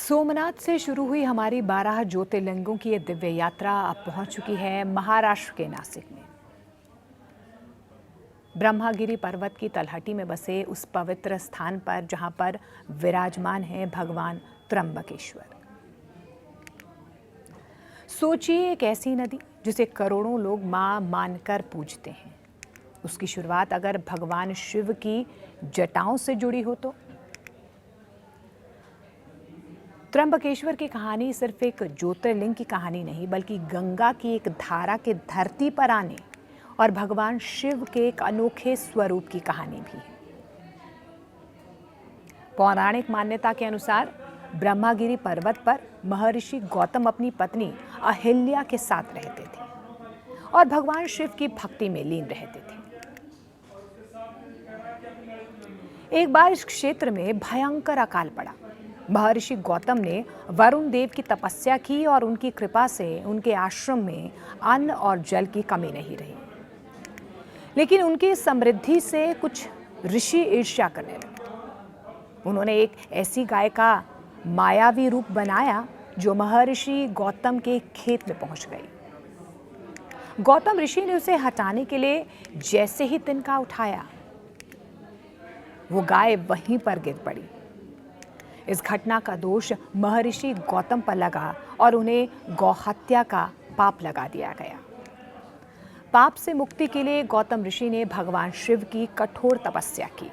सोमनाथ से शुरू हुई हमारी 12 ज्योतिर्लिंगों की ये दिव्य यात्रा अब पहुंच चुकी है महाराष्ट्र के नासिक में। ब्रह्मागिरी पर्वत की तलहटी में बसे उस पवित्र स्थान पर जहां पर विराजमान है भगवान त्र्यंबकेश्वर। सोचिए, एक ऐसी नदी जिसे करोड़ों लोग मां मानकर पूजते हैं। उसकी शुरुआत अगर भगवान शिव की जटाओं से जुड़ी हो तो त्र्यंबकेश्वर की कहानी सिर्फ एक ज्योतिर्लिंग की कहानी नहीं, बल्कि गंगा की एक धारा के धरती पर आने और भगवान शिव के एक अनोखे स्वरूप की कहानी भी है। पौराणिक मान्यता के अनुसार ब्रह्मागिरी पर्वत पर महर्षि गौतम अपनी पत्नी अहिल्या के साथ रहते थे और भगवान शिव की भक्ति में लीन रहते थे। एक बार इस क्षेत्र में भयंकर अकाल पड़ा। महर्षि गौतम ने वरुण देव की तपस्या की और उनकी कृपा से उनके आश्रम में अन्न और जल की कमी नहीं रही। लेकिन उनकी समृद्धि से कुछ ऋषि ईर्ष्या करने लगे। उन्होंने एक ऐसी गाय का मायावी रूप बनाया जो महर्षि गौतम के खेत में पहुंच गई। गौतम ऋषि ने उसे हटाने के लिए जैसे ही तिनका उठाया, वो गाय वहीं पर गिर पड़ी। इस घटना का दोष महर्षि गौतम पर लगा और उन्हें गौहत्या का पाप लगा दिया गया। पाप से मुक्ति के लिए गौतम ऋषि ने भगवान शिव की कठोर तपस्या की।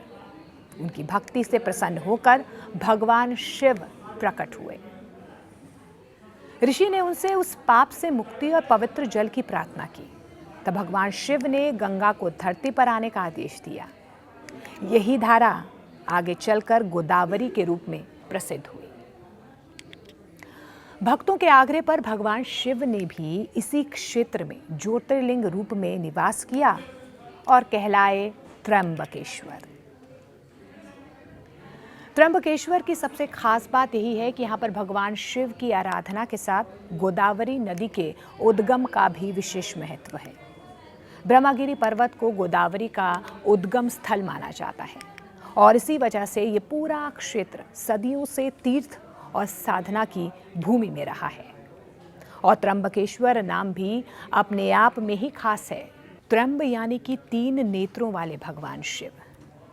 उनकी भक्ति से प्रसन्न होकर भगवान शिव प्रकट हुए। ऋषि ने उनसे उस पाप से मुक्ति और पवित्र जल की प्रार्थना की। तब भगवान शिव ने गंगा को धरती पर आने का आदेश दिया। यही धारा आगे चलकर गोदावरी के रूप में प्रसिद्ध हुई। भक्तों के आग्रह पर भगवान शिव ने भी इसी क्षेत्र में ज्योतिर्लिंग रूप में निवास किया और कहलाए त्र्यंबकेश्वर। त्र्यंबकेश्वर की सबसे खास बात यही है कि यहाँ पर भगवान शिव की आराधना के साथ गोदावरी नदी के उद्गम का भी विशेष महत्व है। ब्रह्मागिरी पर्वत को गोदावरी का उद्गम स्थल माना जाता है और इसी वजह से ये पूरा क्षेत्र सदियों से तीर्थ और साधना की भूमि में रहा है। और त्र्यंबकेश्वर नाम भी अपने आप में ही खास है। त्र्यंब यानी कि 3 नेत्रों वाले भगवान शिव।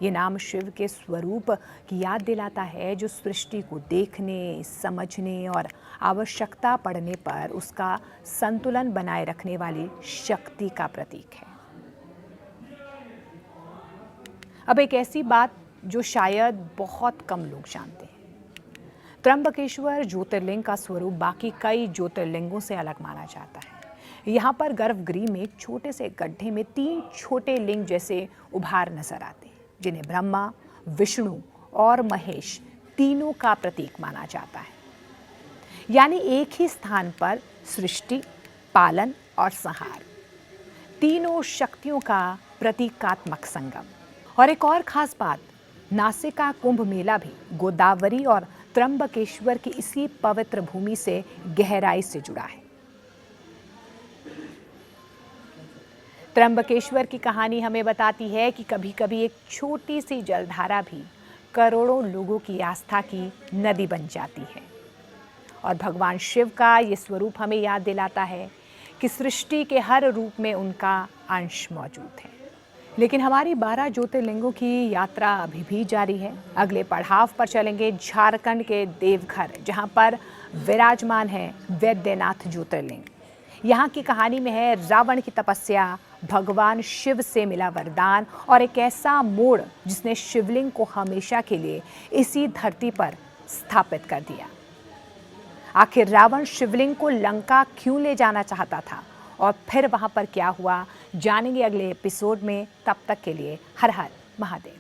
ये नाम शिव के स्वरूप की याद दिलाता है, जो सृष्टि को देखने, समझने और आवश्यकता पड़ने पर उसका संतुलन बनाए रखने वाली शक्ति का प्रतीक है। अब एक ऐसी बात जो शायद बहुत कम लोग जानते हैं। त्र्यंबकेश्वर ज्योतिर्लिंग का स्वरूप बाकी कई ज्योतिर्लिंगों से अलग माना जाता है। यहाँ पर गर्भगृह में छोटे से गड्ढे में 3 छोटे लिंग जैसे उभार नजर आते हैं, जिन्हें ब्रह्मा, विष्णु और महेश तीनों का प्रतीक माना जाता है। यानी एक ही स्थान पर सृष्टि, पालन और संहार, तीनों शक्तियों का प्रतीकात्मक संगम। और एक और खास बात, नासिक का कुंभ मेला भी गोदावरी और त्र्यंबकेश्वर की इसी पवित्र भूमि से गहराई से जुड़ा है। त्र्यंबकेश्वर की कहानी हमें बताती है कि कभी-कभी एक छोटी सी जलधारा भी करोड़ों लोगों की आस्था की नदी बन जाती है। और भगवान शिव का ये स्वरूप हमें याद दिलाता है कि सृष्टि के हर रूप में उनका अंश मौजूद है। लेकिन हमारी 12 ज्योतिर्लिंगों की यात्रा अभी भी जारी है। अगले पड़ाव पर चलेंगे झारखंड के देवघर, जहां पर विराजमान है वैद्यनाथ ज्योतिर्लिंग। यहाँ की कहानी में है रावण की तपस्या, भगवान शिव से मिला वरदान और एक ऐसा मोड़ जिसने शिवलिंग को हमेशा के लिए इसी धरती पर स्थापित कर दिया। आखिर रावण शिवलिंग को लंका क्यों ले जाना चाहता था और फिर वहां पर क्या हुआ, जानेंगे अगले एपिसोड में। तब तक के लिए हर हर महादेव।